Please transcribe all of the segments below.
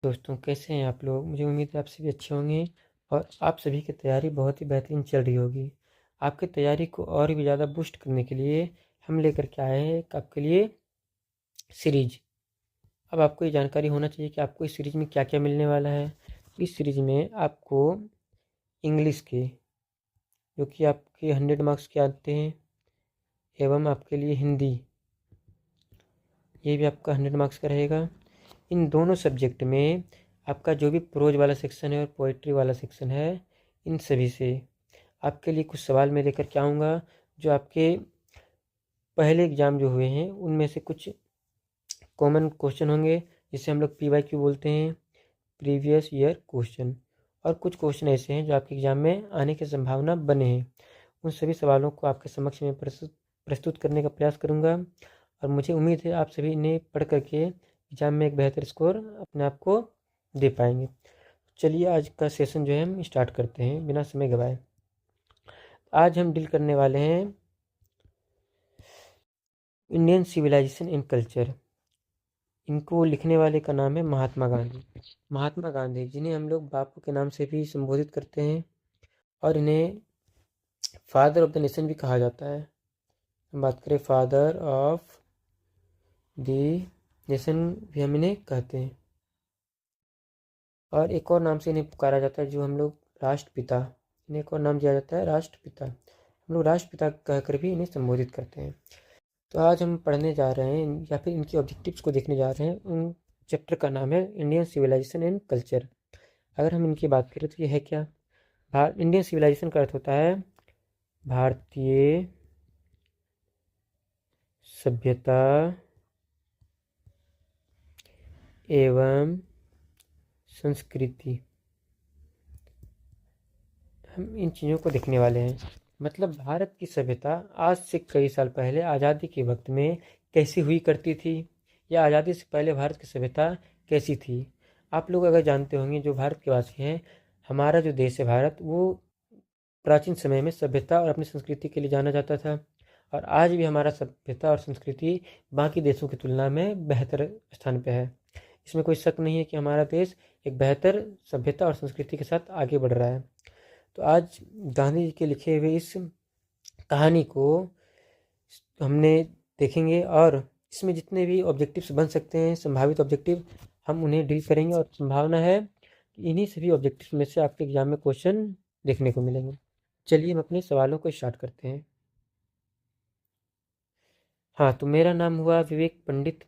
दोस्तों, कैसे हैं आप लोग? मुझे उम्मीद है आप सभी अच्छे होंगे और आप सभी की तैयारी बहुत ही बेहतरीन चल रही होगी। आपकी तैयारी को और भी ज़्यादा बूस्ट करने के लिए हम लेकर के आए हैं एक आपके लिए सीरीज। अब आपको ये जानकारी होना चाहिए कि आपको इस सीरीज में क्या क्या मिलने वाला है। इस सीरीज में आपको इंग्लिश के, जो कि आपके 100 मार्क्स के आते हैं, एवं आपके लिए हिंदी, ये भी आपका 100 मार्क्स का रहेगा। इन दोनों सब्जेक्ट में आपका जो भी प्रोज वाला सेक्शन है और पोइट्री वाला सेक्शन है, इन सभी से आपके लिए कुछ सवाल मैं लेकर के आऊँगा, जो आपके पहले एग्ज़ाम जो हुए हैं उनमें से कुछ कॉमन क्वेश्चन होंगे, जिसे हम लोग PYQ बोलते हैं, प्रीवियस ईयर क्वेश्चन। और कुछ क्वेश्चन ऐसे हैं जो आपके एग्ज़ाम में आने की संभावना बने हैं। उन सभी सवालों को आपके समक्ष में प्रस्तुत करने का प्रयास करूँगा और मुझे उम्मीद है आप सभी इन्हें पढ़ करके एग्ज़ाम में एक बेहतर स्कोर अपने आप को दे पाएंगे। चलिए आज का सेशन जो है हम स्टार्ट करते हैं बिना समय गवाए। आज हम डील करने वाले हैं इंडियन सिविलाइजेशन एंड कल्चर। इनको लिखने वाले का नाम है महात्मा गांधी। महात्मा गांधी, जिन्हें हम लोग बापू के नाम से भी संबोधित करते हैं और इन्हें फादर ऑफ द नेशन भी कहा जाता है। हम बात करें फादर ऑफ द नेशन भी हम इन्हें कहते हैं, और एक और नाम से इन्हें पुकारा जाता है जो हम लोग राष्ट्रपिता। इन्हें एक और नाम दिया जाता है राष्ट्रपिता। हम लोग राष्ट्रपिता कहकर भी इन्हें संबोधित करते हैं। तो आज हम पढ़ने जा रहे हैं या फिर इनके ऑब्जेक्टिव्स को देखने जा रहे हैं। उन चैप्टर का नाम है इंडियन सिविलाइजेशन एंड कल्चर। अगर हम इनकी बात करें तो ये है क्या? इंडियन सिविलाइजेशन का अर्थ होता है भारतीय सभ्यता एवं संस्कृति। हम इन चीज़ों को देखने वाले हैं। मतलब भारत की सभ्यता आज से कई साल पहले आज़ादी के वक्त में कैसी हुई करती थी, या आज़ादी से पहले भारत की सभ्यता कैसी थी। आप लोग अगर जानते होंगे, जो भारत के वासी हैं, हमारा जो देश है भारत, वो प्राचीन समय में सभ्यता और अपनी संस्कृति के लिए जाना जाता था, और आज भी हमारा सभ्यता और संस्कृति बाकी देशों की तुलना में बेहतर स्थान पे है। इसमें कोई शक नहीं है कि हमारा देश एक बेहतर सभ्यता और संस्कृति के साथ आगे बढ़ रहा है। तो आज गांधी जी के लिखे हुए इस कहानी को हमने देखेंगे, और इसमें जितने भी ऑब्जेक्टिव्स बन सकते हैं, संभावित ऑब्जेक्टिव, हम उन्हें डील करेंगे। और संभावना है कि इन्हीं सभी ऑब्जेक्टिव्स में से आपके एग्जाम में क्वेश्चन देखने को मिलेंगे। चलिए हम अपने सवालों को स्टार्ट करते हैं। हाँ, तो मेरा नाम हुआ विवेक पंडित,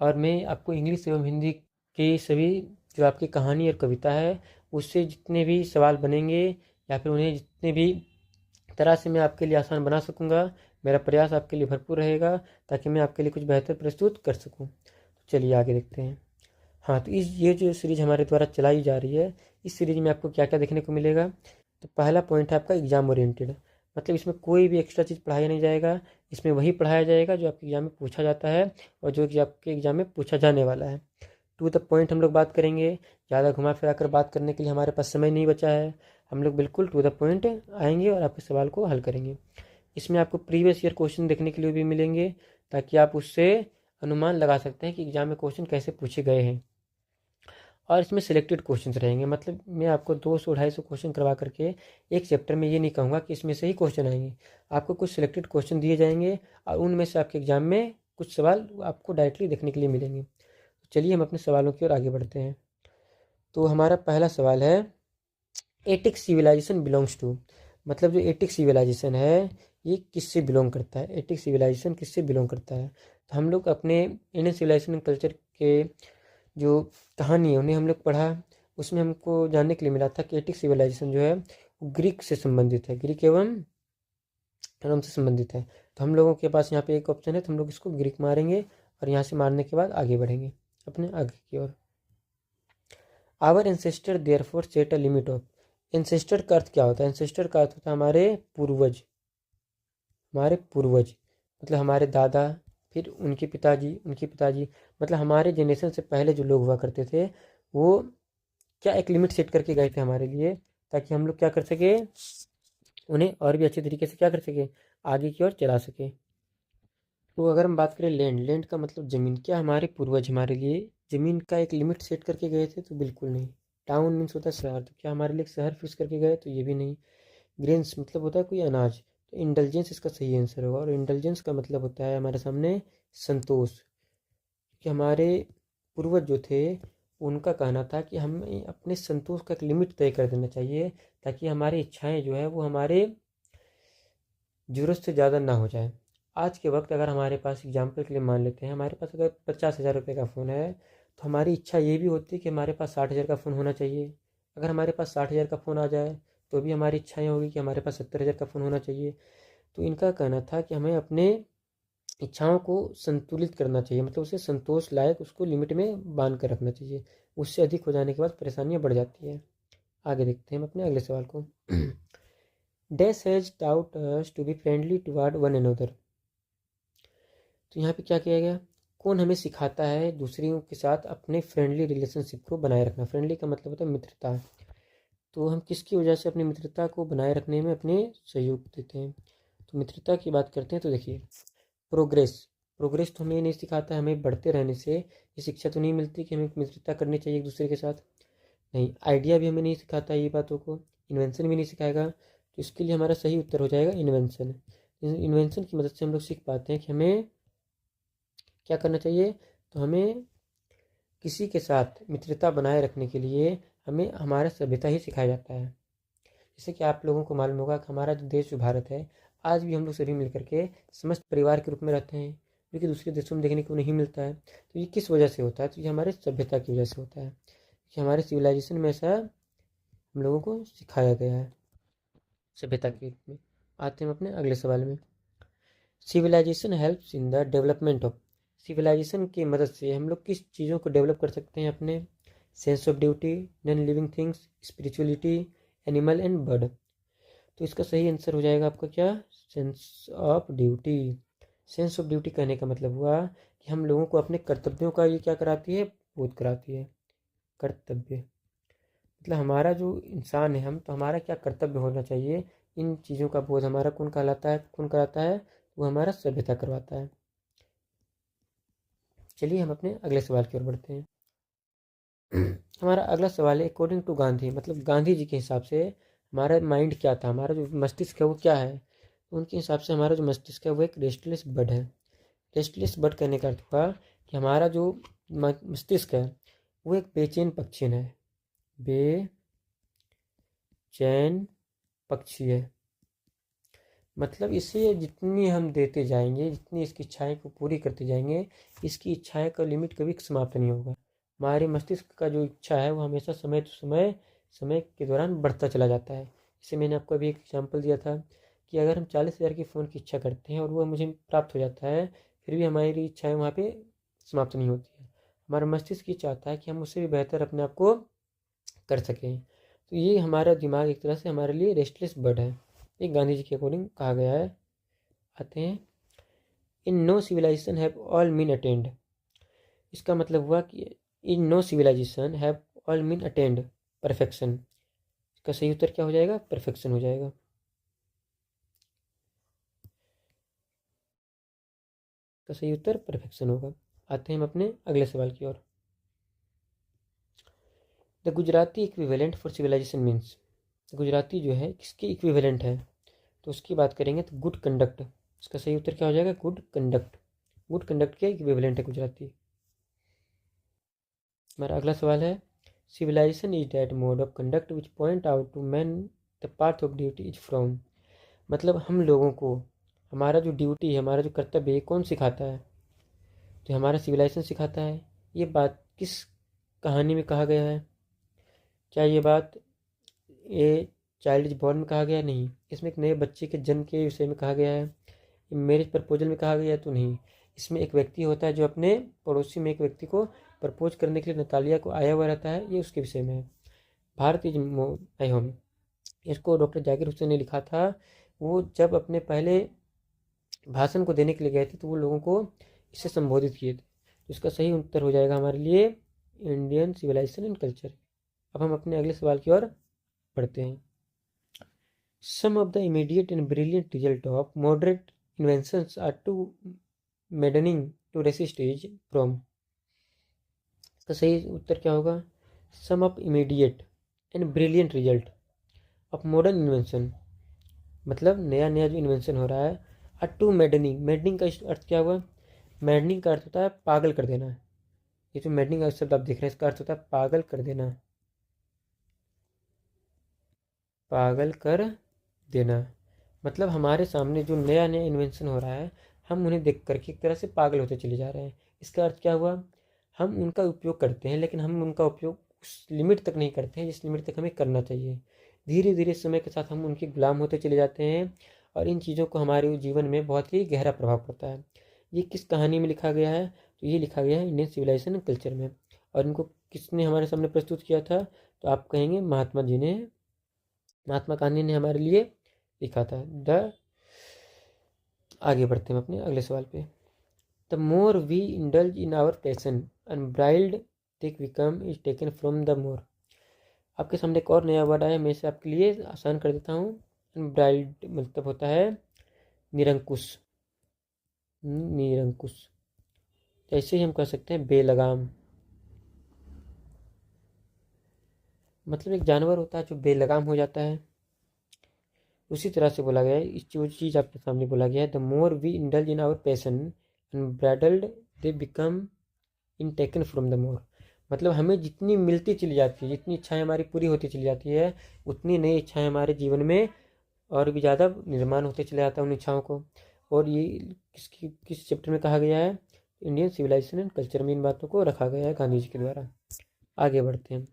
और मैं आपको इंग्लिश एवं हिंदी की सभी जो आपकी कहानी और कविता है, उससे जितने भी सवाल बनेंगे या फिर उन्हें जितने भी तरह से मैं आपके लिए आसान बना सकूँगा, मेरा प्रयास आपके लिए भरपूर रहेगा ताकि मैं आपके लिए कुछ बेहतर प्रस्तुत कर सकूँ। तो चलिए आगे देखते हैं। हाँ, तो ये जो सीरीज़ हमारे द्वारा चलाई जा रही है, इस सीरीज़ में आपको क्या क्या देखने को मिलेगा। तो पहला पॉइंट है आपका एग्ज़ाम ओरिएंटेड। मतलब इसमें कोई भी एक्स्ट्रा चीज़ पढ़ाया नहीं जाएगा, इसमें वही पढ़ाया जाएगा जो आपके एग्ज़ाम में पूछा जाता है और जो कि आपके एग्ज़ाम में पूछा जाने वाला है। टू द पॉइंट हम लोग बात करेंगे। ज़्यादा घुमा फिरा कर बात करने के लिए हमारे पास समय नहीं बचा है। हम लोग बिल्कुल टू द पॉइंट आएंगे और आपके सवाल को हल करेंगे। इसमें आपको प्रीवियस ईयर क्वेश्चन देखने के लिए भी मिलेंगे, ताकि आप उससे अनुमान लगा सकते हैं कि एग्ज़ाम में क्वेश्चन कैसे पूछे गए हैं। और इसमें सिलेक्टेड क्वेश्चंस रहेंगे। मतलब मैं आपको 200-250 क्वेश्चन करवा करके एक चैप्टर में ये नहीं कहूँगा कि इसमें से ही क्वेश्चन आएंगे। आपको कुछ सिलेक्टेड क्वेश्चन दिए जाएंगे और उनमें से आपके एग्जाम में कुछ सवाल आपको डायरेक्टली देखने के लिए मिलेंगे। चलिए हम अपने सवालों की ओर आगे बढ़ते हैं। तो हमारा पहला सवाल है, एटिक सिविलाइजेशन बिलोंग्स टू। मतलब जो एटिक सिविलाइजेशन है, ये किससे बिलोंग करता है? एटिक सिविलाइजेशन किससे बिलोंग करता है? तो हम लोग अपने इंडियन सिविलाइजेशन कल्चर के जो कहानी है उन्हें हम लोग पढ़ा। उसमें हमको जानने के लिए मिला था कि एटिक सिविलाइजेशन जो है वो ग्रीक से संबंधित है, ग्रीक एवं रोम से संबंधित है। तो हम लोगों के पास यहाँ पे एक ऑप्शन है, तो हम लोग इसको ग्रीक मारेंगे और यहाँ से मारने के बाद आगे बढ़ेंगे अपने आगे की ओर। Our ancestor therefore set a limit of. Ancestor का अर्थ क्या होता है? एंसेस्टर का अर्थ होता है हमारे पूर्वज। हमारे पूर्वज मतलब हमारे दादा, फिर उनके पिताजी, उनके पिताजी, मतलब हमारे जनरेशन से पहले जो लोग हुआ करते थे, वो क्या एक लिमिट सेट करके गए थे हमारे लिए, ताकि हम लोग क्या कर सके, उन्हें और भी अच्छे तरीके से क्या कर सके, आगे की ओर चला सके। तो अगर हम बात करें लैंड, लैंड का मतलब ज़मीन, क्या हमारे पूर्वज हमारे लिए ज़मीन का एक लिमिट सेट करके गए थे? तो बिल्कुल नहीं। टाउन मीन्स होता है शहर, तो क्या हमारे लिए एक शहर फिक्स करके गए? तो ये भी नहीं। ग्रेन्स मतलब होता है कोई अनाज, तो इंडल्जेंस इसका सही आंसर होगा। और इंडल्जेंस का मतलब होता है हमारे सामने संतोष, कि हमारे पूर्वज जो थे उनका कहना था कि हमें अपने संतोष का एक लिमिट तय कर देना चाहिए, ताकि हमारी इच्छाएं जो है वो हमारे ज़रूरत से ज़्यादा ना हो जाए। आज के वक्त अगर हमारे पास एग्जाम्पल के लिए मान लेते हैं, हमारे पास अगर 50,000 रुपये का फ़ोन है, तो हमारी इच्छा ये भी होती है कि हमारे पास 60,000 का फ़ोन होना चाहिए। अगर हमारे पास 60,000 का फ़ोन आ जाए तो भी हमारी इच्छाएं होगी कि हमारे पास 70,000 का फ़ोन होना चाहिए। तो इनका कहना था कि हमें अपने इच्छाओं को संतुलित करना चाहिए, मतलब उसे संतोष लायक उसको लिमिट में बांध कर रखना चाहिए। उससे अधिक हो जाने के बाद परेशानियां बढ़ जाती है। आगे देखते हैं हम अपने अगले सवाल को। Dash has taught us to be friendly toward one another. तो यहाँ पे क्या किया गया? कौन हमें सिखाता है दूसरों के साथ अपने फ्रेंडली रिलेशनशिप को बनाए रखना? फ्रेंडली का मतलब होता है मित्रता। तो हम किसकी वजह से अपनी मित्रता को बनाए रखने में अपने सहयोग देते हैं? तो मित्रता की बात करते हैं तो देखिए, प्रोग्रेस। प्रोग्रेस तो हमें नहीं सिखाता है, हमें बढ़ते रहने से ये शिक्षा तो नहीं मिलती कि हमें मित्रता करनी चाहिए एक दूसरे के साथ। नहीं, आइडिया भी हमें नहीं सिखाता ये बातों को, इन्वेंशन भी नहीं सिखाएगा। तो इसके लिए हमारा सही उत्तर हो जाएगा इन्वेंशन। इन्वेंशन की मदद से हम लोग सीख पाते हैं कि हमें क्या करना चाहिए। तो हमें किसी के साथ मित्रता बनाए रखने के लिए हमें हमारा सभ्यता ही सिखाया जाता है। जैसे कि आप लोगों को मालूम होगा कि हमारा जो देश जो भारत है, आज भी हम लोग सभी मिलकर के समस्त परिवार के रूप में रहते हैं, जो कि दूसरे देशों में देखने को नहीं मिलता है। तो ये किस वजह से होता है? तो ये हमारे सभ्यता की वजह से होता है, कि हमारे सिविलाइजेशन में ऐसा हम लोगों को सिखाया गया है सभ्यता के रूप में। आते हैं अपने अगले सवाल में। Civilization helps in the development of. Civilization की मदद से हम लोग किस चीज़ों को डेवलप कर सकते हैं अपने? Sense of duty, non living things, spirituality, animal and bird. तो इसका सही आंसर हो जाएगा आपका क्या? Sense of duty. Sense of duty कहने का मतलब हुआ कि हम लोगों को अपने कर्तव्यों का ये क्या कराती है? बोध कराती है। कर्तव्य मतलब हमारा जो इंसान है हम, तो हमारा क्या कर्तव्य होना चाहिए, इन चीज़ों का बोध हमारा कौन कहलाता है, कौन कराता है? वो हमारा सभ्यता करवाता है। चलिए हम अपने अगले सवाल की ओर बढ़ते हैं। हमारा अगला सवाल है, अकॉर्डिंग टू गांधी, मतलब गांधी जी के हिसाब से हमारा माइंड क्या था, हमारा जो मस्तिष्क है वो क्या है? उनके हिसाब से हमारा जो मस्तिष्क है वो एक रेस्टलेस बर्ड है। रेस्टलेस बर्ड कहने का अर्थ हुआ कि हमारा जो मस्तिष्क है वो एक बेचैन पक्षी है। बेचैन पक्षी है, मतलब इसे जितनी हम देते जाएंगे, जितनी इसकी इच्छाएं को पूरी करते जाएंगे, इसकी इच्छाएं का लिमिट कभी समाप्त नहीं होगा। हमारे मस्तिष्क का जो इच्छा है वो हमेशा समय तो समय के दौरान बढ़ता चला जाता है। जैसे मैंने आपको अभी एक एग्जाम्पल दिया था कि अगर हम 40,000 के फ़ोन की इच्छा करते हैं और वो मुझे प्राप्त हो जाता है, फिर भी हमारी इच्छाएँ वहाँ पे समाप्त नहीं होती है। हमारा मस्तिष्क ये चाहता है कि हम उससे भी बेहतर अपने आप को कर सकें। तो ये हमारा दिमाग एक तरह से हमारे लिए रेस्टलेस बर्ड है, ये गांधी जी के अकॉर्डिंग कहा गया है। आते हैं, in no civilization have all mean attend. इसका मतलब हुआ कि in no civilization have all mean attend perfection. इसका सही उत्तर क्या हो जाएगा? परफेक्शन हो जाएगा। इसका सही उत्तर परफेक्शन होगा। आते हैं हम अपने अगले सवाल की ओर। The Gujarati equivalent for civilization means. Gujarati जो है किसके इक्विवेलेंट है? तो उसकी बात करेंगे तो गुड कंडक्ट। इसका सही उत्तर क्या हो जाएगा? Good conduct. गुड कंडक्ट के इक्विवेलेंट है गुजराती। हमारा अगला सवाल है, civilization is that mode of conduct which point out to man the path of duty is from. मतलब हम लोगों को हमारा जो ड्यूटी है, हमारा जो कर्तव्य है, कौन सिखाता है? तो हमारा सिविलाइजेशन सिखाता है। ये बात किस कहानी में कहा गया है? क्या ये बात ये चाइल्ड इज बॉर्न में कहा गया? नहीं, इसमें एक नए बच्चे के जन्म के विषय में कहा गया है। मैरिज प्रपोजल में कहा गया तो नहीं। इसमें एक व्यक्ति होता है जो अपने पड़ोसी में एक व्यक्ति को प्रपोज करने के लिए नतालिया को आया हुआ रहता है, ये उसके विषय में है। भारत इज माई होम, इसको डॉक्टर जाकिर हुसैन ने लिखा था। वो जब अपने पहले भाषण को देने के लिए गए थे तो वो लोगों को इससे संबोधित किए थे। तो इसका सही उत्तर हो जाएगा हमारे लिए इंडियन सिविलाइजेशन एंड कल्चर। अब हम अपने अगले सवाल की ओर बढ़ते हैं। Some of the immediate and brilliant result of moderate inventions are too maddening to resist age from। तो सही उत्तर क्या होगा? Some of immediate and brilliant result of modern invention, मतलब नया नया जो इन्वेंशन हो रहा है। टू मैडनिंग, मैडनिंग का अर्थ क्या हुआ? मैडनिंग का अर्थ होता है पागल कर देना। ये जो मैडनिंग का शब्द आप देख रहे हैं इसका अर्थ होता है पागल कर देना, पागल कर देना। मतलब हमारे सामने जो नया नया इन्वेंशन हो रहा है हम उन्हें देख करके एक तरह से पागल होते चले जा रहे हैं। इसका अर्थ क्या हुआ? हम उनका उपयोग करते हैं लेकिन हम उनका उपयोग उस लिमिट तक नहीं करते हैं जिस लिमिट तक हमें करना चाहिए। धीरे धीरे समय के साथ हम उनके गुलाम होते चले जाते हैं और इन चीज़ों को हमारे जीवन में बहुत ही गहरा प्रभाव पड़ता है। ये किस कहानी में लिखा गया है? तो ये लिखा गया है इंडियन सिविलाइजेशन एंड कल्चर में। और इनको किसने हमारे सामने प्रस्तुत किया था? तो आप कहेंगे महात्मा जी ने, महात्मा गांधी ने हमारे लिए लिखा था। आगे बढ़ते हैं अपने अगले सवाल पे। The more we indulge in our passion unbridled thick become is taken from the more. आपके सामने एक और नया वर्ड आया, मैं इसे आपके लिए आसान कर देता हूँ। अनब्राइल्ड मतलब होता है निरंकुश, निरंकुश। ऐसे ही हम कह सकते हैं बेलगाम, मतलब एक जानवर होता है जो बेलगाम हो जाता है। उसी तरह से बोला गया है, इस जो चीज़ आपके सामने बोला गया है, the more we indulge in our passion unbridled they become in taken from the more. मतलब हमें जितनी मिलती चली जाती है, जितनी इच्छाएं हमारी पूरी होती चली जाती है, उतनी नई इच्छाएं हमारे जीवन में और भी ज़्यादा निर्माण होते चले जाता है उन इच्छाओं को। और ये किस चैप्टर में कहा गया है? इंडियन सिविलाइजेशन एंड कल्चर में इन बातों को रखा गया है गांधी जी के द्वारा। आगे बढ़ते हैं।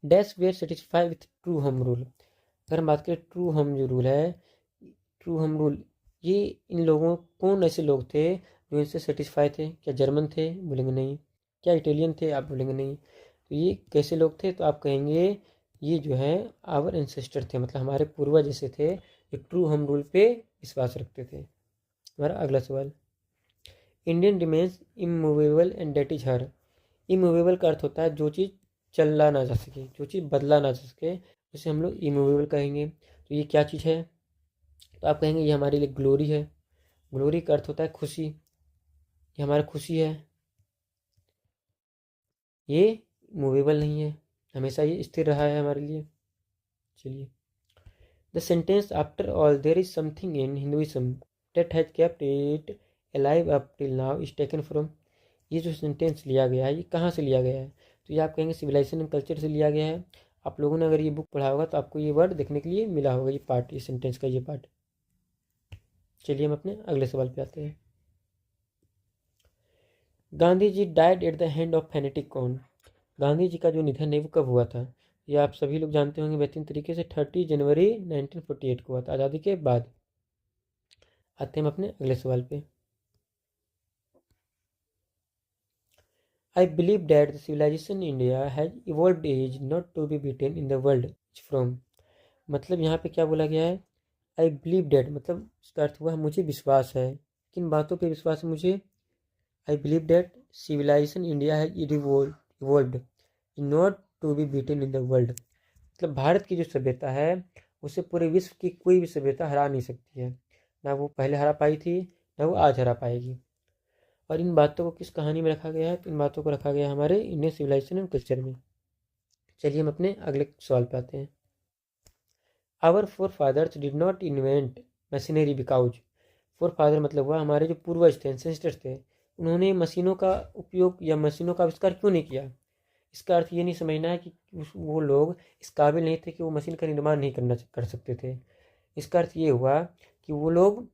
Dash were satisfy with true home rule. अगर हम बात करें ट्रू होम जो रूल है, ट्रू होम रूल, ये इन लोगों, कौन ऐसे लोग थे जो इनसे सेटिस्फाई थे? क्या जर्मन थे? बोलेंगे नहीं। क्या इटालियन थे? आप बोलेंगे नहीं। तो ये कैसे लोग थे? तो आप कहेंगे ये जो है आवर एंसेस्टर थे, मतलब हमारे पूर्वज जैसे थे जो ट्रू होम रूल पे विश्वास रखते थे। हमारा अगला सवाल, Indian remains immovable and that is her. Immovable का अर्थ होता है जो चीज़ चलना ना जा सके, जो चीज़ बदला ना जा सके, उसे हम लोग इमूवेबल कहेंगे। तो ये क्या चीज़ है? तो आप कहेंगे ये हमारे लिए ग्लोरी है। ग्लोरी का अर्थ होता है खुशी, ये हमारा खुशी है, ये मूवेबल नहीं है, हमेशा ये स्थिर रहा है हमारे लिए। चलिए, the sentence after all there is something in Hinduism that has kept it alive up till now is taken from. ये जो सेंटेंस लिया गया है ये कहाँ से लिया गया है? तो ये आप कहेंगे सिविलाइजेशन एंड कल्चर से लिया गया है। आप लोगों ने अगर ये बुक पढ़ा होगा तो आपको ये वर्ड देखने के लिए मिला होगा, ये पार्ट, ये सेंटेंस का ये पार्ट। चलिए हम अपने अगले सवाल पे आते हैं। Gandhi ji died at the hand of fanatic कौन। गांधी जी का जो निधन है वो कब हुआ था? ये आप सभी लोग जानते होंगे बेहतरीन तरीके से, 30 जनवरी 1948 को हुआ था, आज़ादी के बाद। आते हैं हम अपने अगले सवाल पे। I believe that the civilization India has evolved as not to be beaten in the world from. मतलब यहाँ पे क्या बोला गया है? आई बिलीव डैट मतलब इसका अर्थ हुआ मुझे विश्वास है। किन बातों पे विश्वास है मुझे? I believe that civilization India has evolved not to be beaten in the world. मतलब भारत की जो सभ्यता है उसे पूरे विश्व की कोई भी सभ्यता हरा नहीं सकती है। ना वो पहले हरा पाई थी, ना वो आज हरा पाएगी। और इन बातों को किस कहानी में रखा गया है? तो इन बातों को रखा गया है हमारे इंडियन सिविलाइजेशन एंड कल्चर में। चलिए हम अपने अगले सवाल पे आते हैं। Our forefathers did not invent machinery because. Forefather मतलब हुआ हमारे जो पूर्वज थे, एंसेस्टर्स थे, उन्होंने मशीनों का उपयोग या मशीनों का आविष्कार क्यों नहीं किया? इसका अर्थ ये नहीं समझना है कि वो लोग इस काबिल नहीं थे कि वो मशीन का निर्माण नहीं कर सकते थे। इसका अर्थ ये हुआ कि वो लोग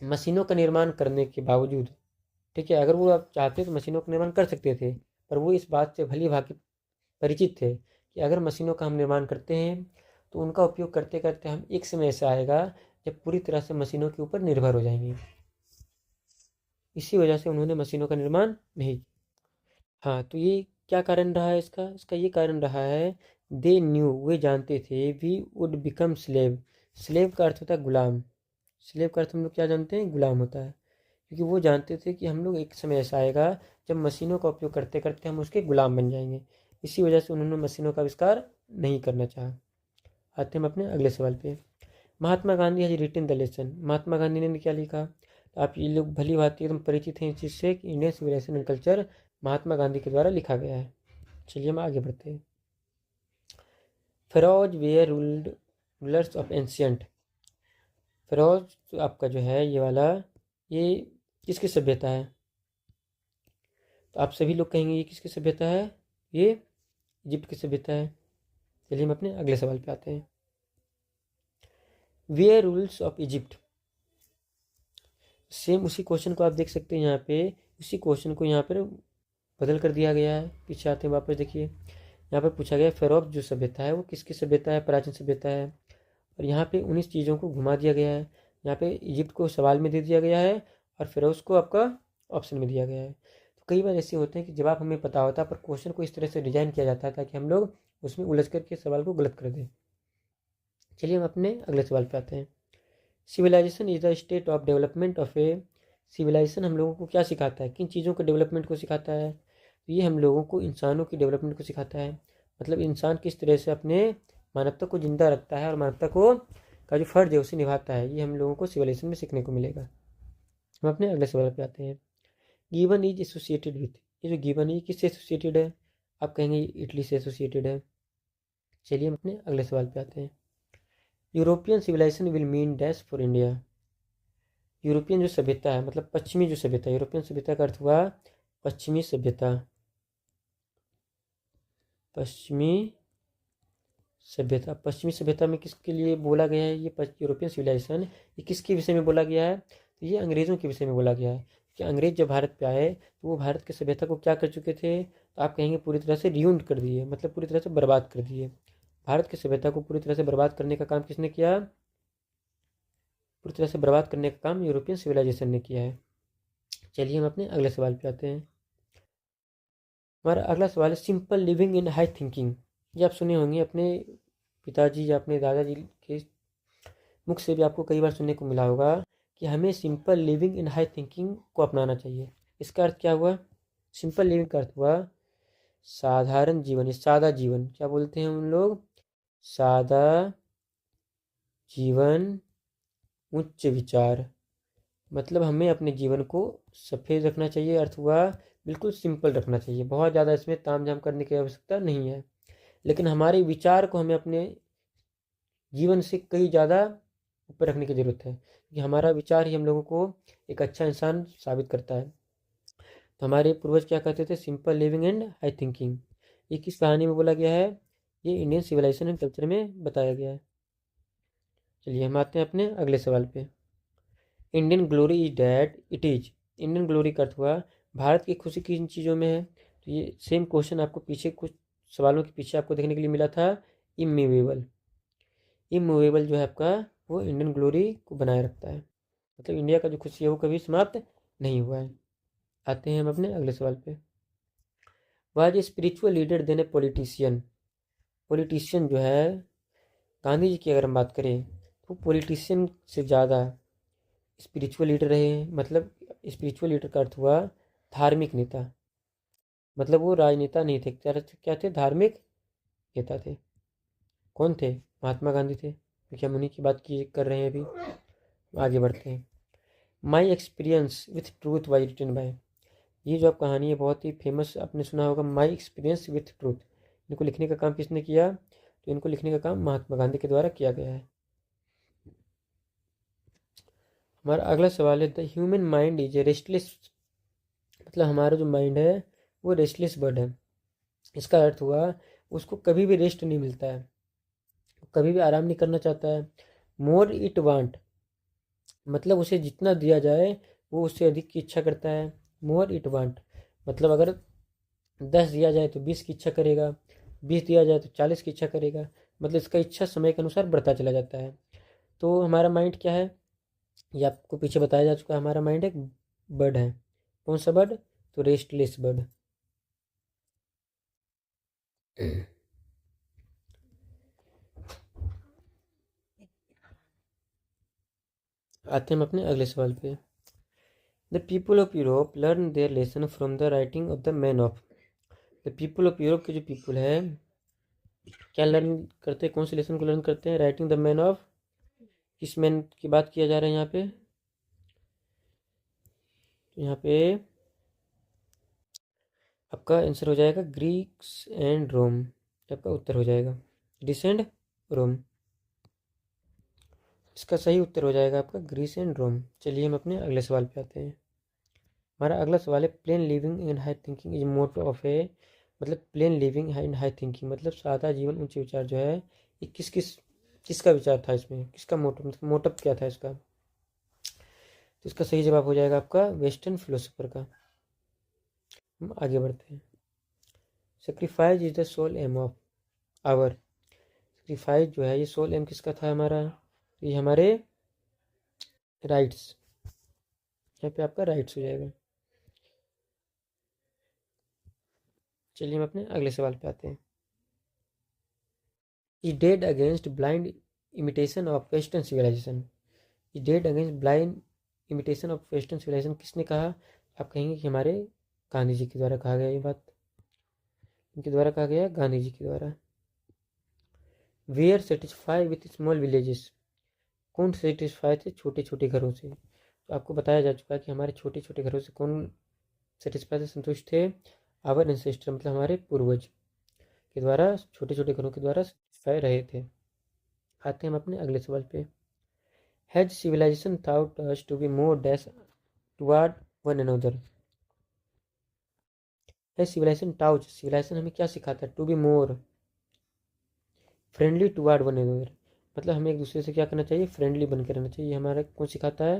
मशीनों का निर्माण करने के बावजूद, ठीक है, अगर वो आप चाहते तो मशीनों का निर्माण कर सकते थे, पर वो इस बात से भली भांति परिचित थे कि अगर मशीनों का हम निर्माण करते हैं तो उनका उपयोग करते करते हम एक समय ऐसा आएगा जब पूरी तरह से मशीनों के ऊपर निर्भर हो जाएंगे। इसी वजह से उन्होंने मशीनों का निर्माण नहीं। हाँ, तो ये क्या कारण रहा है इसका? इसका ये कारण रहा है, दे न्यू, वे जानते थे, we would become slave. Slave का अर्थ होता है गुलाम। स्लेव का अर्थ हम लोग क्या जानते हैं? गुलाम होता है। क्योंकि वो जानते थे कि हम लोग एक समय ऐसा आएगा जब मशीनों का उपयोग करते करते हम उसके गुलाम बन जाएंगे। इसी वजह से उन्होंने मशीनों का आविष्कार नहीं करना चाहा। आते हैं हम अपने अगले सवाल पे। Mahatma Gandhi has written the lesson. Mahatma Gandhi ने क्या लिखा? तो आप ये लोग भली भांति एकदम परिचित हैं इस चीज़ से कि Indian civilization and culture Mahatma Gandhi के द्वारा लिखा गया है। चलिए हम आगे बढ़ते हैं। Pharaohs were rulers of ancient. Pharaohs आपका जो है ये वाला, ये किसकी सभ्यता है? तो आप सभी लोग कहेंगे ये किसकी सभ्यता है? ये इजिप्ट की सभ्यता है। चलिए हम अपने अगले सवाल पे आते हैं। Were rules of Egypt. Same उसी क्वेश्चन को आप देख सकते हैं यहाँ पे, उसी क्वेश्चन को यहाँ पर बदल कर दिया गया है। पीछे आते हैं वापस, देखिए यहाँ पर पूछा गया फेरोज जो सभ्यता है वो किसकी सभ्यता है? प्राचीन सभ्यता है। और यहाँ पे 19 चीज़ों को घुमा दिया गया है। यहाँ पे इजिप्ट को सवाल में दे दिया गया है और फेरोज को आपका ऑप्शन में दिया गया है। तो कई बार ऐसे होते हैं कि जवाब हमें पता होता है पर क्वेश्चन को इस तरह से डिजाइन किया जाता है ताकि हम लोग उसमें उलझ करके सवाल को गलत कर दें। चलिए हम अपने अगले सवाल पे आते हैं। Civilization is the state of development of a. Civilization हम लोगों को क्या सिखाता है? किन चीज़ों के डेवलपमेंट को सिखाता है? तो ये हम लोगों को इंसानों की डेवलपमेंट को सिखाता है। मतलब इंसान किस तरह से अपने मानवता को जिंदा रखता है और मानवता को का जो फर्ज है उसे निभाता है, ये हम लोगों को सिविलाइजेशन में सीखने को मिलेगा। हम अपने अगले सवाल पे आते हैं। Given is associated with. ये जो गिवन है किससे एसोसिएटेड है? आप कहेंगे इटली से एसोसिएटेड है। चलिए हम अपने अगले सवाल पे आते हैं। European civilization will mean dash for India. European जो सभ्यता है मतलब पश्चिमी जो सभ्यता, यूरोपियन सभ्यता का अर्थ हुआ पश्चिमी सभ्यता। पश्चिमी सभ्यता, पश्चिमी सभ्यता में किसके लिए बोला गया है? ये यूरोपियन सिविलाइजेशन ये किसके विषय में बोला गया है? तो ये अंग्रेज़ों के विषय में बोला गया है कि अंग्रेज जब भारत पे आए तो वो भारत की सभ्यता को क्या कर चुके थे? तो आप कहेंगे पूरी तरह से रियूंड कर दिए, मतलब पूरी तरह से बर्बाद कर दिए। भारत की सभ्यता को पूरी तरह से बर्बाद करने का काम किसने किया? पूरी तरह से बर्बाद करने का काम यूरोपियन सिविलाइजेशन ने किया है। चलिए हम अपने अगले सवाल पे आते हैं। हमारा अगला सवाल है simple living in high thinking. ये आप सुने होंगे अपने पिताजी या अपने दादाजी के मुख से भी आपको कई बार सुनने को मिला होगा कि हमें simple living in high thinking को अपनाना चाहिए। इसका अर्थ क्या हुआ? सिंपल लिविंग का अर्थ हुआ साधारण जीवन, सादा जीवन। क्या बोलते हैं उन लोग? सादा जीवन, उच्च विचार। मतलब हमें अपने जीवन को सफ़ेद रखना चाहिए। अर्थ हुआ बिल्कुल सिंपल रखना चाहिए, बहुत ज़्यादा इसमें ताम झाम करने की आवश्यकता नहीं है। लेकिन हमारे विचार को हमें अपने जीवन से कई ज़्यादा ऊपर रखने की ज़रूरत है क्योंकि हमारा विचार ही हम लोगों को एक अच्छा इंसान साबित करता है। तो हमारे पूर्वज क्या कहते थे? Simple living and high thinking. ये किस कहानी में बोला गया है? ये इंडियन सिविलाइजेशन एंड कल्चर में बताया गया है। चलिए हम आते हैं अपने अगले सवाल पे। Indian glory is that it is. Indian glory का अर्थ हुआ भारत की खुशी किन चीज़ों में है? तो ये सेम क्वेश्चन आपको पीछे कुछ सवालों के पीछे आपको देखने के लिए मिला था। इमूवेबल, इमूवेबल जो है आपका वो इंडियन ग्लोरी को बनाए रखता है। मतलब इंडिया का जो खुशी है वो कभी समाप्त नहीं हुआ है। आते हैं हम अपने अगले सवाल पे। Was a spiritual leader than a politician. Politician जो है गांधी जी की अगर हम बात करें तो पॉलिटिशियन से ज़्यादा स्पिरिचुअल लीडर रहे हैं। मतलब स्पिरिचुअल लीडर का अर्थ हुआ धार्मिक नेता। मतलब वो राजनेता नहीं थे, क्या थे? धार्मिक नेता थे। कौन थे? महात्मा गांधी थे। क्योंकि हम उन्हीं की बात की कर रहे हैं अभी। आगे बढ़ते हैं। My experience with truth was written by. ये जो आप कहानी है बहुत ही फेमस, आपने सुना होगा, माई एक्सपीरियंस विथ ट्रूथ। इनको लिखने का काम किसने किया? तो इनको लिखने का काम महात्मा गांधी के द्वारा किया गया है। हमारा अगला सवाल है the human mind is a restless. मतलब हमारा जो माइंड है वो रेस्टलेस बर्ड है। इसका अर्थ हुआ उसको कभी भी रेस्ट नहीं मिलता है, कभी भी आराम नहीं करना चाहता है। मोर इट वांट, मतलब उसे जितना दिया जाए वो उससे अधिक की इच्छा करता है। मोर इट वांट मतलब अगर 10 दिया जाए तो 20 की इच्छा करेगा, 20 दिया जाए तो 40 की इच्छा करेगा। मतलब इसका इच्छा समय के अनुसार बढ़ता चला जाता है। तो हमारा माइंड क्या है? ये आपको पीछे बताया जा चुका है। हमारा माइंड एक बर्ड है। कौन सा बर्ड? तो रेस्टलेस बर्ड। आते हैं हम अपने अगले सवाल पे। The people of Europe learn their lesson from the writing of the man of. The people of Europe के जो पीपल है क्या लर्न करते हैं? कौन से लेसन को लर्न करते हैं? Writing the man of. किस मैन की बात किया जा रहा है यहाँ पे? तो यहाँ पे आपका आंसर हो जाएगा ग्रीक्स एंड रोम, आपका उत्तर हो जाएगा ग्रीस एंड रोम। इसका सही उत्तर हो जाएगा आपका ग्रीस एंड रोम। चलिए हम अपने अगले सवाल पे आते हैं। हमारा अगला सवाल है plain living and high thinking is motto of a, मतलब plain living and high thinking मतलब सादा जीवन उच्च विचार जो है, ये किसका विचार था, इसमें किसका मोटो, मतलब मोटिव क्या था इसका। तो इसका सही जवाब हो जाएगा आपका वेस्टर्न फिलोसोफर का। हम आगे बढ़ते हैं। Sacrifice is the sole aim of our, sacrifice जो है ये सोल एम किसका था हमारा, तो ये हमारे राइट्स, यहाँ पे आपका राइट्स हो जाएगा। चलिए हम अपने अगले सवाल पे आते हैं। He dead against blind imitation of Western civilization, he dead against blind imitation of Western civilization किसने कहा, आप कहेंगे कि हमारे गांधी जी के द्वारा कहा गया, ये बात इनके द्वारा कहा गया, गांधी जी के द्वारा। We are satisfy with small villages, कौन सेटिस्फाई थे छोटे छोटे घरों से, तो आपको बताया जा चुका है कि हमारे छोटे छोटे घरों से कौन सेटिस्फाई थे, संतुष्ट थे, आवर एंसेस्टर मतलब हमारे पूर्वज के द्वारा छोटे छोटे घरों के द्वारा सेटिस्फाई रहे थे। आते हैं हम अपने अगले सवाल पे। Has civilization taught us to be more dash toward one another, है सिविलाइजेशन टाउच, सिविलाइजेशन हमें क्या सिखाता है, to be more friendly toward one another, मतलब हमें एक दूसरे से क्या करना चाहिए, फ्रेंडली बन के रहना चाहिए। हमारा कौन सिखाता है,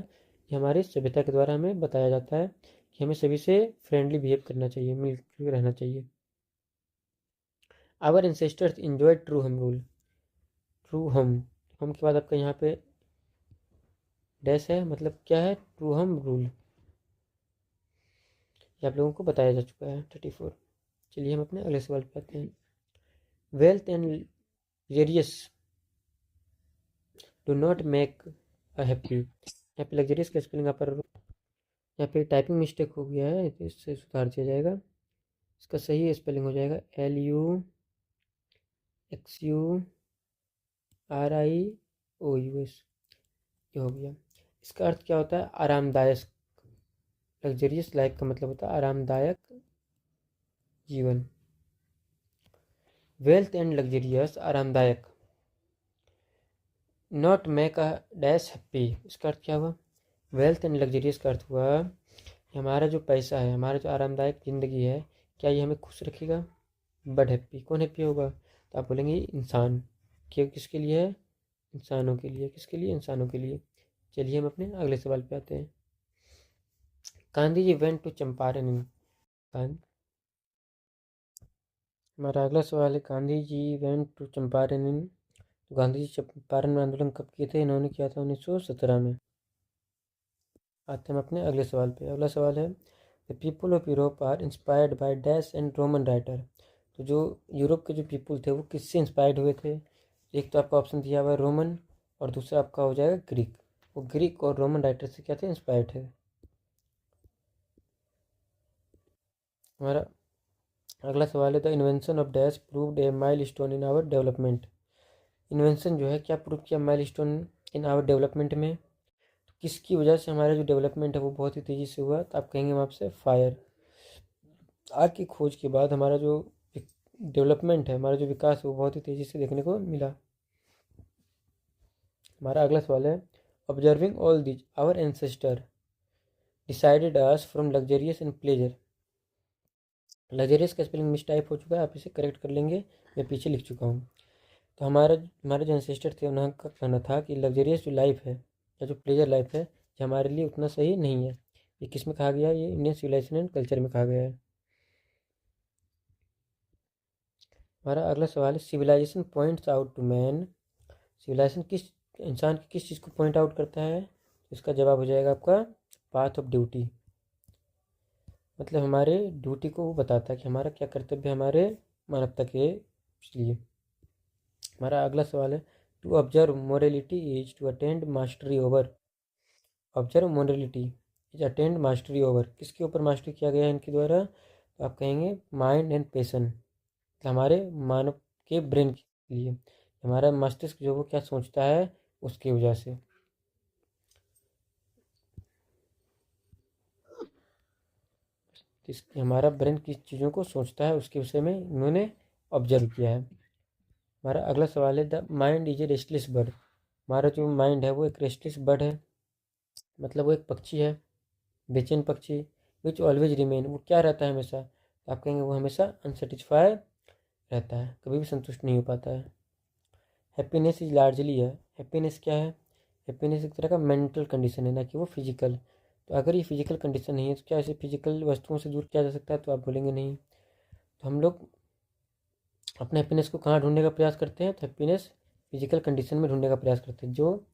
ये हमारे सभ्यता के द्वारा हमें बताया जाता है कि हमें सभी से फ्रेंडली बिहेव करना चाहिए, मिलकर रहना चाहिए। Our ancestors enjoy true home rule, true home के बाद आपका यहाँ पे डैश है, मतलब क्या है, ट्रू होम रूल, ये आप लोगों को बताया जा चुका है 34। चलिए हम अपने अगले सवाल पे आते हैं। Wealth and luxurious do not make a happy, यहाँ पे लग्जरियस का स्पेलिंग आप, यहाँ पे टाइपिंग मिस्टेक हो गया है तो इससे सुधार दिया जाएगा। इसका सही स्पेलिंग हो जाएगा LUXURIOUS, ये हो गया। इसका अर्थ क्या होता है, आरामदायक, लग्जरियस लाइफ का मतलब होता है आरामदायक जीवन। वेल्थ एंड लग्जरियस आरामदायक, not make a dash happy, इसका अर्थ क्या हुआ, वेल्थ एंड लग्जरियस का अर्थ हुआ हमारा जो पैसा है, हमारा जो आरामदायक ज़िंदगी है, क्या ये हमें खुश रखेगा, बट हैप्पी, कौन हैप्पी होगा, तो आप बोलेंगे इंसान, क्यों, किसके लिए है, इंसानों के लिए, किसके लिए, इंसानों के लिए। चलिए हम अपने अगले सवाल पे आते हैं। गांधी जी वेंट टू चंपारण इन, हमारा अगला सवाल है गांधी जी वेंट टू चंपारण इन, तो गांधी जी चंपारण में आंदोलन कब किए थे, इन्होंने किया था 1917 में। आते हैं हम अपने अगले सवाल पे। अगला सवाल है the people of Europe are inspired by dash and Roman writer, तो जो यूरोप के जो पीपल थे वो किससे इंस्पायर्ड हुए थे, एक तो आपका ऑप्शन दिया हुआ है रोमन, और दूसरा आपका हो जाएगा ग्रीक, वो ग्रीक और रोमन राइटर से क्या थे, इंस्पायर्ड थे। हमारा अगला सवाल है the invention of dash proved a milestone in our development, invention जो है क्या प्रूव किया milestone in our development में, तो किसकी वजह से हमारा जो डेवलपमेंट है वो बहुत ही तेज़ी से हुआ, तो आप कहेंगे हम आपसे फायर, आग की खोज के बाद हमारा जो डेवलपमेंट है, हमारा जो विकास है वो बहुत ही तेज़ी से देखने को मिला। हमारा अगला सवाल है observing all these our ancestor decided us from luxurious and pleasure, luxurious का स्पेलिंग मिस टाइप हो चुका है, आप इसे करेक्ट कर लेंगे, मैं पीछे लिख चुका हूँ। तो हमारे जो एंसेस्टर थे उनका कहना था कि लग्जरियस जो लाइफ है या जो प्लेजर लाइफ है ये हमारे लिए उतना सही नहीं है। ये किस में कहा गया है, ये इंडियन सिविलाइजेशन एंड कल्चर में कहा गया है। हमारा अगला सवाल है civilization points out to man, civilization किस इंसान की किस चीज़ को पॉइंट आउट करता है, इसका जवाब हो जाएगा आपका पाथ ऑफ ड्यूटी, मतलब हमारे ड्यूटी को वो बताता है कि हमारा क्या कर्तव्य है हमारे मानवता के लिए। हमारा अगला सवाल है to observe morality is to attend mastery over, observe morality is attend mastery over, किसके ऊपर मास्टरी किया गया है इनके द्वारा, तो आप कहेंगे माइंड एंड पेशन, हमारे मानव के ब्रेन के लिए, हमारा मस्तिष्क जो वो क्या सोचता है उसकी वजह से। तो इसकी हमारा ब्रेन किस चीज़ों को सोचता है उसके विषय में इन्होंने ऑब्जर्व किया है। हमारा अगला सवाल है the mind is a restless bird. हमारा जो माइंड है वो एक रेस्टलेस बर्ड है, मतलब वो एक पक्षी है, बेचैन पक्षी। विच ऑलवेज रिमेन, वो क्या रहता है हमेशा, तो आप कहेंगे वो हमेशा अनसेटिस्फाई रहता है, कभी भी संतुष्ट नहीं हो पाता है। हैप्पीनेस इज लार्जली है, हैप्पीनेस क्या है, हैप्पीनेस एक तरह का मेंटल कंडीशन है, ना कि वो फिजिकल। तो अगर ये फिजिकल कंडीशन नहीं है तो क्या इसे फिजिकल वस्तुओं से दूर किया जा सकता है, तो आप बोलेंगे नहीं। तो हम लोग अपने हैप्पीनेस को कहाँ ढूंढने का प्रयास करते हैं, तो हैप्पीनेस फिजिकल कंडीशन में ढूंढने का प्रयास करते हैं, जो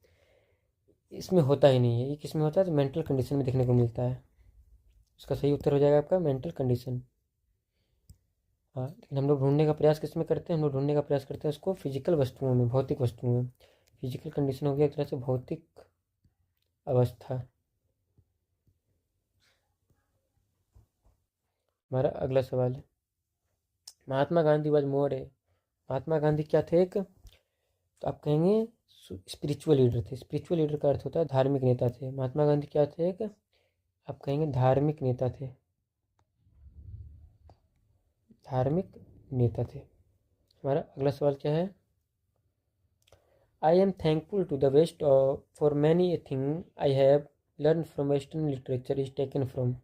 इसमें होता ही नहीं है। ये किस में होता है, तो मेंटल कंडीशन में देखने को मिलता है। इसका सही उत्तर हो जाएगा आपका मेंटल कंडीशन। हाँ, लेकिन हम लोग ढूंढने का प्रयास किस में करते हैं, हम लोग ढूंढने का प्रयास करते हैं उसको फिजिकल वस्तुओं में, भौतिक वस्तुओं में। फिजिकल कंडीशन हो गया एक तरह से भौतिक अवस्था। हमारा अगला सवाल है महात्मा गांधी वाज मोर है। महात्मा गांधी क्या थे, एक, तो आप कहेंगे स्पिरिचुअल लीडर थे। स्पिरिचुअल लीडर का अर्थ होता है धार्मिक नेता थे। महात्मा गांधी क्या थे, एक, आप कहेंगे धार्मिक नेता थे, धार्मिक नेता थे। हमारा अगला सवाल क्या है, I am thankful to the West for many a thing I have learn from western literature is taken from.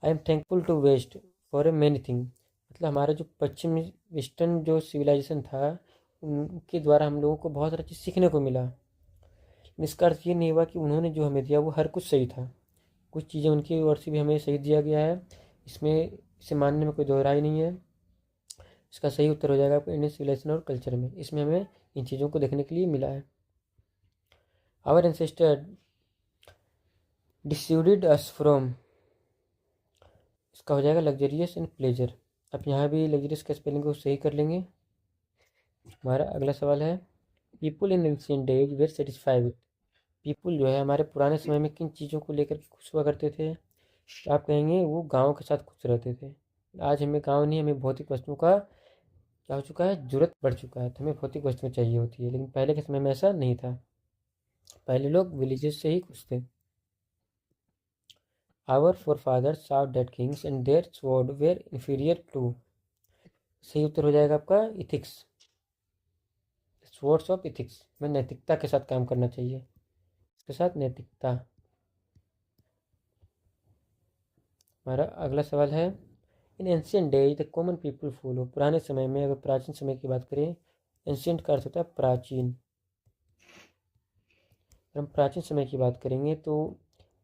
I am thankful to West for a many thing, मतलब हमारा जो पश्चिमी वेस्टर्न जो सिविलाइजेशन था उनके द्वारा हम लोगों को बहुत सारी चीज़ सीखने को मिला। इसका अर्थ ये नहीं हुआ कि उन्होंने जो हमें दिया वो हर कुछ सही था, कुछ चीज़ें उनकी ओर से भी हमें सही दिया गया है, इसमें इसे मानने में कोई दोहराई नहीं है। इसका सही उत्तर हो जाएगा आपको इंडियन सिविलाइजेशन और कल्चर में, इसमें हमें इन चीज़ों को देखने के लिए मिला है। आवर एंसेस्टर डिस्यूडेड अस फ्रॉम, इसका हो जाएगा लग्जरियस एंड प्लेजर। आप यहाँ भी लग्जरियस का स्पेलिंग को सही कर लेंगे। हमारा अगला सवाल है people in ancient days were satisfied with. People जो है हमारे पुराने समय में किन चीज़ों को लेकर के खुश हुआ करते थे, तो आप कहेंगे वो गाँव के साथ खुश रहते थे। आज हमें गाँव नहीं, हमें भौतिक वस्तुओं का क्या हो चुका है, जरूरत बढ़ चुका है, तो हमें भौतिक वस्तुएं चाहिए होती है, लेकिन पहले के समय में ऐसा नहीं था, पहले लोग विलेजेस से ही खुश थे। Our forefather saw that kings and their sword were inferior to, सही उत्तर हो जाएगा आपका इथिक्स, स्वर्ड्स ऑफ इथिक्स, में नैतिकता के साथ काम करना चाहिए, इसके साथ नैतिकता। हमारा अगला सवाल है in ancient days the common people follow. पुराने समय में, अगर प्राचीन समय की बात करें, एंशियंट का अर्थ होता है प्राचीन। अगर हम प्राचीन समय की बात करेंगे तो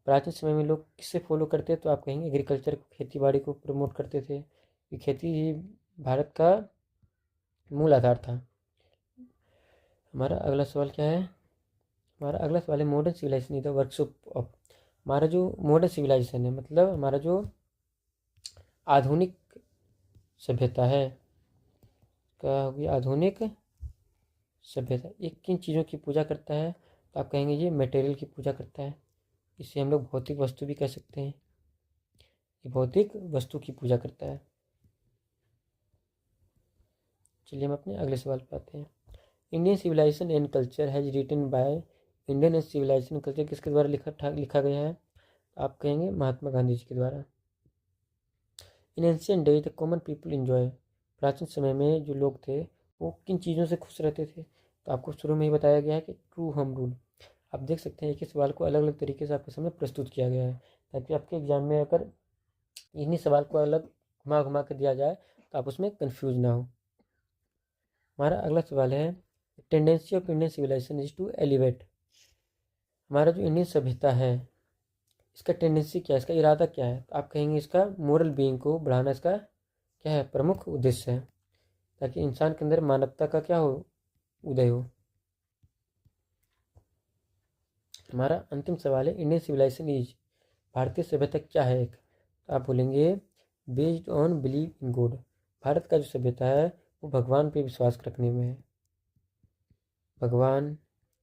प्राचीन समय में लोग किससे फॉलो करते, तो आप कहेंगे एग्रीकल्चर को, खेती बाड़ी को प्रमोट करते थे, कि खेती ही भारत का मूल आधार था। हमारा अगला सवाल क्या है, हमारा अगला सवाल है modern civilization is the workshop of. हमारा जो मॉडर्न सिविलाइजेशन है, मतलब हमारा जो आधुनिक सभ्यता है, क्या होगी आधुनिक सभ्यता, ये किन चीज़ों की पूजा करता है, तो आप कहेंगे ये मटेरियल की पूजा करता है। इसे हम लोग भौतिक वस्तु भी कह सकते हैं, ये भौतिक वस्तु की पूजा करता है। चलिए हम अपने अगले सवाल पर आते हैं। Indian civilization and culture has written by, Indian and civilization culture किसके द्वारा लिखा गया है, आप कहेंगे महात्मा गांधी जी के द्वारा। In ancient days the common people enjoy, प्राचीन समय में जो लोग थे वो किन चीज़ों से खुश रहते थे, तो आपको शुरू में ही बताया गया है कि ट्रू होम रूल। आप देख सकते हैं एक ही सवाल को अलग अलग तरीके से आपके सामने प्रस्तुत किया गया है, ताकि आपके एग्जाम में अगर इन्हीं सवाल को अलग घुमा घुमा कर दिया जाए तो आप उसमें कन्फ्यूज ना हो। हमारा अगला सवाल है tendency of Indian civilization is to elevate. हमारा जो इंडियन सभ्यता है इसका टेंडेंसी क्या है, इसका इरादा क्या है, तो आप कहेंगे इसका मोरल बीइंग को बढ़ाना इसका क्या है, प्रमुख उद्देश्य है, ताकि इंसान के अंदर मानवता का क्या हो, उदय हो। हमारा अंतिम सवाल है इंडियन सिविलाइजेशन इज, भारतीय सभ्यता क्या है, एक, तो आप बोलेंगे based on believe in God. Bharat का जो सभ्यता है वो भगवान पे विश्वास रखने में है, भगवान,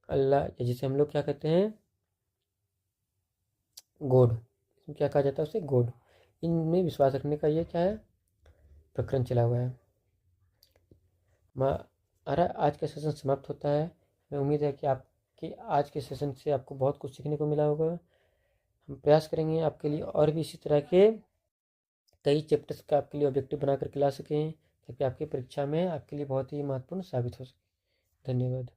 अल्लाह, या जिसे हम लोग क्या कहते हैं गॉड, इसमें क्या कहा जाता है उसे गॉड, इनमें विश्वास रखने का ये क्या है प्रकरण चला हुआ है। हमारा आज का सेशन समाप्त होता है। मैं उम्मीद है कि आपके आज के सेशन से आपको बहुत कुछ सीखने को मिला होगा। हम प्रयास करेंगे आपके लिए और भी इसी तरह के कई चैप्टर्स का आपके लिए ऑब्जेक्टिव बना करके ला सकें, ताकि आपकी परीक्षा में आपके लिए बहुत ही महत्वपूर्ण साबित हो सके। धन्यवाद।